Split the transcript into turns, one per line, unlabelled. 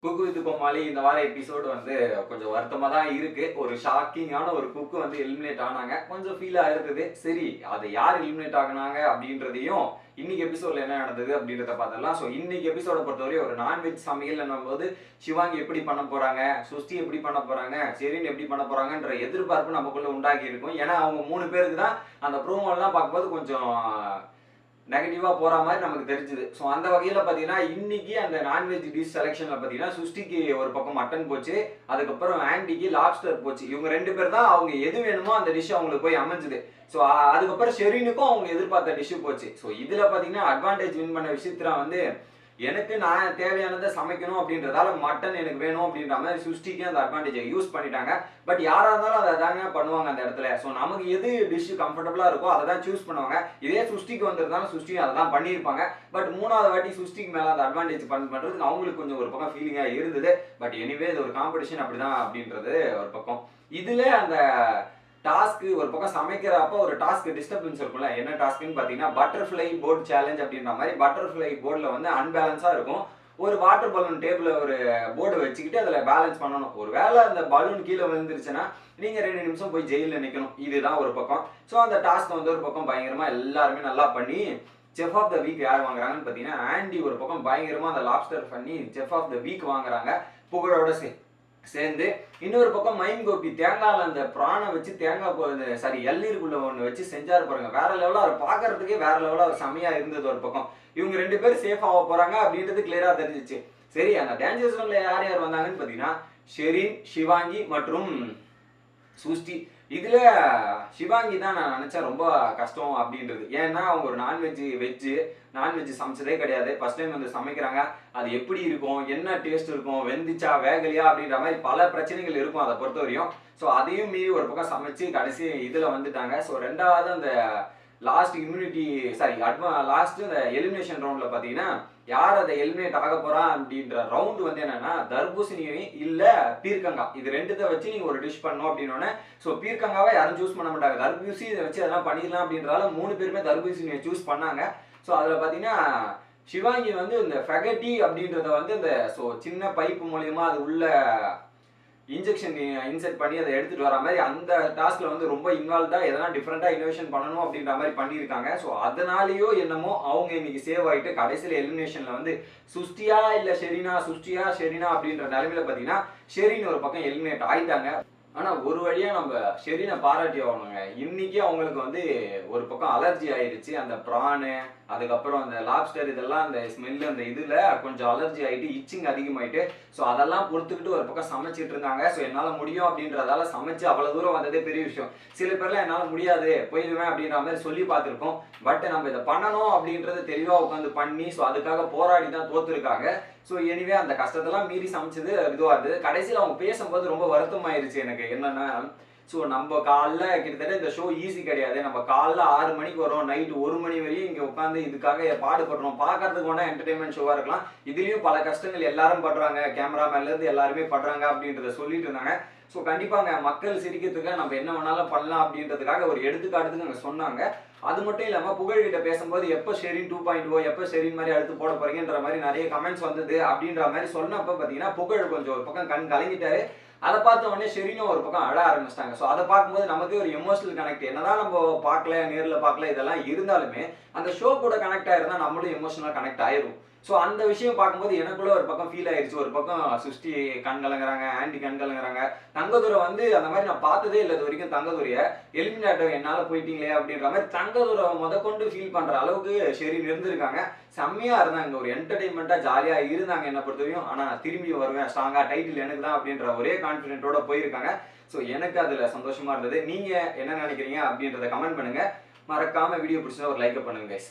Cook with கோமாளி இந்த வார episode வந்து கொஞ்சம் வருத்தமா தான் இருக்கு. ஒரு ஷாக்கிங்கான ஒரு குக்கு வந்து எலிமினேட் ஆனாங்க. கொஞ்சம் ஃபீல் ஆயிருக்குது. சரி, அது யார் எலிமினேட் ஆகுனாங்க அப்படின்றதையும் இன்னைக்கு எபிசோட்ல என்ன நடந்தது அப்படின்றத பார்த்தரலாம். ஸோ இன்னைக்கு எபிசோட பொறுத்தவரை ஒரு நான்வெஜ் சமையல் போது சிவாங்கி எப்படி பண்ண போறாங்க, சுஷ்டி எப்படி பண்ண போறாங்க, ஷெரின் எப்படி பண்ண போறாங்கன்ற எதிர்பார்ப்பு நமக்குள்ள உண்டாக்கி இருக்கும். ஏன்னா அவங்க 3 பேருக்கு தான் அந்த ப்ரோமோலாம் பார்க்கும்போது கொஞ்சம் நெகட்டிவா போற மாதிரி நமக்கு தெரிஞ்சுது. ஸோ அந்த வகையில பார்த்தீங்கன்னா, இன்னைக்கு அந்த நான்வெஜ் டிஷ் செலக்ஷன்ல பார்த்தீங்கன்னா, சுஷ்டிக்கு ஒரு பக்கம் மட்டன் போச்சு. அதுக்கப்புறம் ஆன்டிக்கு லாப்ஸ்டர் போச்சு. இவங்க 2 பேர் தான் அவங்க எது வேணுமோ அந்த டிஷ் அவங்களுக்கு போய் அமைஞ்சது. ஸோ அதுக்கப்புறம் ஷெரினுக்கும் அவங்க எதிர்பார்த்த டிஷ் போச்சு. ஸோ இதுல பார்த்தீங்கன்னா, அட்வான்டேஜ் வின் பண்ண விஷயத்துல வந்து எனக்கு நான் தேவையானதை சமைக்கணும் அப்படின்றதால மட்டன் எனக்கு வேணும் அப்படின்ற மாதிரி சுஷ்டிக்கு அந்த அட்வான்டேஜை யூஸ் பண்ணிட்டாங்க. பட் யாரா இருந்தாலும் அதை தாங்க பண்ணுவாங்க அந்த இடத்துல. ஸோ நமக்கு எது டிஷ் கம்ஃபர்டபுளா இருக்கோ அதை தான் சூஸ் பண்ணுவாங்க. இதே சுஷ்டிக்கு வந்திருந்தாலும் சுஷ்டியும் அதை தான் பண்ணியிருப்பாங்க. பட் 3வது வாட்டி சுஷ்டிக்கு மேல அந்த அட்வான்டேஜ் பண்றதுக்கு அவங்களுக்கு கொஞ்சம் ஒரு பக்கம் ஃபீலிங்கா இருந்தது. பட் எனிவே இது ஒரு காம்படிஷன் அப்படிதான் அப்படின்றது ஒரு பக்கம். இதுல அந்த டாஸ்க் ஒரு பக்கம் சமைக்கிறப்ப ஒரு டாஸ்க் டிஸ்டர்பன்ஸ் இருக்கும்ல. என்ன டாஸ்க்னு பாத்தீங்கன்னா, பட்டர்ஃப்ளை போர்டு சேலஞ்ச் அப்படின்ற மாதிரி பட்டர்ஃப்ளை போர்டுல வந்து அன்பேலன்ஸா இருக்கும். ஒரு வாட்டர் பலூன் டேபிள்ல ஒரு போர்டு வச்சுக்கிட்டு அதுல பேலன்ஸ் பண்ணணும். ஒரு வேளை அந்த பலூன் கீழே விழுந்துருச்சுன்னா நீங்க 2 நிமிஷம் போய் ஜெயில நிக்கணும். இதுதான் ஒரு பக்கம். ஸோ அந்த டாஸ்க் வந்து ஒரு பக்கம் பயங்கரமா எல்லாருமே நல்லா பண்ணி செஃப் ஆஃப் த வீக் யார் வாங்குறாங்கன்னு பாத்தீங்கன்னா, ஆண்டி ஒரு பக்கம் பயங்கரமா அந்த லாப்ஸ்டர் பண்ணி செஃப் ஆஃப் த வீக் வாங்குறாங்க. புகழோட சேர்ந்து இன்னொரு பக்கம் மைம் கோபி தேங்காய்ல அந்த பிராணை வச்சு தேங்காய் எள்ளீருக்குள்ள ஒண்ணு வச்சு செஞ்சாரு பாருங்க. வேற லெவலா அவர் பாக்குறதுக்கே வேற லெவலா ஒரு செமையா இருந்தது ஒரு பக்கம். இவங்க 2 பேரும் சேஃப் ஆக போறாங்க அப்படின்றது கிளியரா தெரிஞ்சிச்சு. சரி, அந்த டேஞ்சர் ஜோன்ல யார் யார் வந்தாங்கன்னு பாத்தீங்கன்னா, ஷெரின், சிவாங்கி மற்றும் சுஷ்டி. இதுல சிவாங்கி தான் நான் நினைச்சேன் ரொம்ப கஷ்டம் அப்படின்றது. ஏன்னா அவங்க ஒரு நான்வெஜ் சமைச்சதே கிடையாது. ஃபர்ஸ்ட் டைம் வந்து சமைக்கிறாங்க. அது எப்படி இருக்கும், என்ன டேஸ்ட் இருக்கும், வெந்துச்சா வேகலையா அப்படின்ற மாதிரி பல பிரச்சனைகள் இருக்கும் அதை பொறுத்தவரையும். ஸோ அதையும் மீறி ஒரு பக்கம் சமைச்சு கடைசி இதுல வந்துட்டாங்க. ஸோ 2வது அந்த லாஸ்ட் லாஸ்ட் அந்த எலிமினேஷன் ரவுண்ட்ல பாத்தீங்கன்னா, யார் அதை எலிமினேட் ஆக போறா அப்படின்ற ரவுண்ட் வந்து என்னன்னா, தர்பூசணி இல்ல பீர்க்கங்காய், இது 2த்தை வச்சு நீங்க ஒரு டிஷ் பண்ணணும் அப்படின்னோடனே, ஸோ பீர்க்கங்காவை யாரும் சூஸ் பண்ண மாட்டாங்க. தர்பூசணி இதை வச்சு அதெல்லாம் பண்ணிடலாம் அப்படின்றதால 3 பேருமே தர்பூசணியை சூஸ் பண்ணாங்க. ஸோ அதுல பாத்தீங்கன்னா, சிவாங்கி வந்து இந்த ஃபெகட்டி அப்படின்றத வந்து இந்த சின்ன பைப்பு மூலியமா அது உள்ள இன்ஜெக்ஷன் இன்செர்ட் பண்ணி அதை எடுத்துட்டு வர மாதிரி அந்த டாஸ்க்ல வந்து ரொம்ப இன்வால்வ்டா எதனா டிஃப்ரெண்டா இன்னோவேஷன் பண்ணணும் அப்படின்ற மாதிரி பண்ணியிருக்காங்க. ஸோ அதனாலயோ என்னமோ அவங்க இன்னைக்கு சேவ் ஆயிட்டு கடைசியில் எலிமினேஷன்ல வந்து சுஷ்டியா இல்ல ஷெரினா, சுஷ்டியா ஷெரினா அப்படின்ற நிலைமையில பாத்தீங்கன்னா, ஷெரின் ஒரு பக்கம் எலிமினேட் ஆயிட்டாங்க. ஆனா ஒரு வழியா நம்ம ஷெரினை பாராட்டி ஆகணுங்க. இன்னைக்கு அவங்களுக்கு வந்து ஒரு பக்கம் அலர்ஜி ஆயிடுச்சு. அந்த பிரானு, அதுக்கப்புறம் அந்த லாப்ஸ்டர் இதெல்லாம் அந்த ஸ்மெல் அந்த இதுல கொஞ்சம் அலர்ஜி ஆயிட்டு இச்சிங் அதிகமாயிட்டு, ஸோ அதெல்லாம் பொறுத்துக்கிட்டு ஒரு பக்கம் சமைச்சிட்டு இருந்தாங்க. ஸோ என்னால முடியும் அப்படின்றதால சமைச்சு அவ்வளவு தூரம் வந்ததே பெரிய விஷயம். சில பேர்லாம் என்னால முடியாது போயிடுவேன் அப்படின்ற மாதிரி சொல்லி பார்த்துருக்கோம். பட் நம்ம இதை பண்ணணும் அப்படின்றத தெளிவா உட்காந்து பண்ணி ஸோ அதுக்காக போராடி தான் தோத்துருக்காங்க. ஸோ எனிவே அந்த கஷ்டத்தெல்லாம் மீறி சமைச்சது இதுவாக இருந்தது. கடைசியில் அவங்க பேசும்போது ரொம்ப வருத்தமாயிருச்சு எனக்கு. என்னன்னா, ஸோ நம்ம காலைல கிட்டத்தட்ட இந்த ஷோ ஈஸி கிடையாது. நம்ம காலைல 6 மணிக்கு வரோம், நைட்டு 1 மணி வரையும் இங்கே உட்காந்து இதுக்காக பாடுபடுறோம். பார்க்கறதுக்கு வேணா என்டர்டைன்மெண்ட் ஷோவாக இருக்கலாம். இதுலேயும் பல கஷ்டங்கள் எல்லாரும் படுறாங்க, கேமராமேன்லேருந்து எல்லாருமே படுறாங்க அப்படின்றத சொல்லிட்டு இருந்தாங்க. ஸோ கண்டிப்பாங்க மக்கள் சிரிக்கிறதுக்காக நம்ம என்ன வேணாலும் பண்ணலாம் அப்படின்றதுக்காக ஒரு எடுத்துக்காட்டுக்கு அங்கே சொன்னாங்க. அது மட்டும் இல்லாமல் புகழ்கிட்ட பேசும்போது எப்போ ஷெரின் 2.0 எப்போ ஷெரின் மாதிரி அடுத்து போட போறீங்கன்ற மாதிரி நிறைய கமெண்ட்ஸ் வந்தது அப்படின்ற மாதிரி சொன்னப்போ பார்த்தீங்கன்னா, புகழ் கொஞ்சம் ஒரு பக்கம் கண் கலங்கிட்டாரு. அதை பார்த்த உடனே ஷெரினும் ஒரு பக்கம் அழ ஆரம்பிச்சிட்டாங்க. ஸோ அதை பார்க்கும்போது நமக்கு ஒரு எமோஷனல் கனெக்ட், என்னதான் நம்ம பார்க்கல நேரில் பார்க்கல இதெல்லாம் இருந்தாலுமே அந்த ஷோ கூட கனெக்ட் ஆயிருந்தா நம்மளும் எமோஷனலாக கனெக்ட் ஆயிரும். ஸோ அந்த விஷயம் பார்க்கும்போது எனக்குள்ள ஒரு பக்கம் ஃபீல் ஆயிடுச்சு. ஒரு பக்கம் சுஷ்டி கண் கலங்குறாங்க, ஆண்டி கண் கலங்குறாங்க. தங்கதுரை வந்து அந்த மாதிரி நான் பார்த்ததே இல்லை இது வரைக்கும். தங்கதுரையை எலிமினேட் என்னால போயிட்டீங்களே அப்படின்ற மாதிரி தங்கதுரை முதற்கொண்டு ஃபீல் பண்ற அளவுக்கு ஷெரின் இருந்திருக்காங்க. செம்மையா இருந்தாங்க, ஒரு என்டர்டைன்மெண்டா ஜாலியா இருந்தாங்க என்னை பொறுத்தவரையும். ஆனா நான் திரும்பி வருவேன் ஸ்ட்ராங்கா, டைட்டில் எனக்கு தான் அப்படின்ற ஒரே கான்ஃபிடென்ட்டோட போயிருக்காங்க. ஸோ எனக்கு அதுல சந்தோஷமா இருந்தது. நீங்க என்ன நினைக்கிறீங்க அப்படின்றத கமெண்ட் பண்ணுங்க. மறக்காம வீடியோ பிடிச்சா ஒரு லைக் பண்ணுங்க கைஸ்.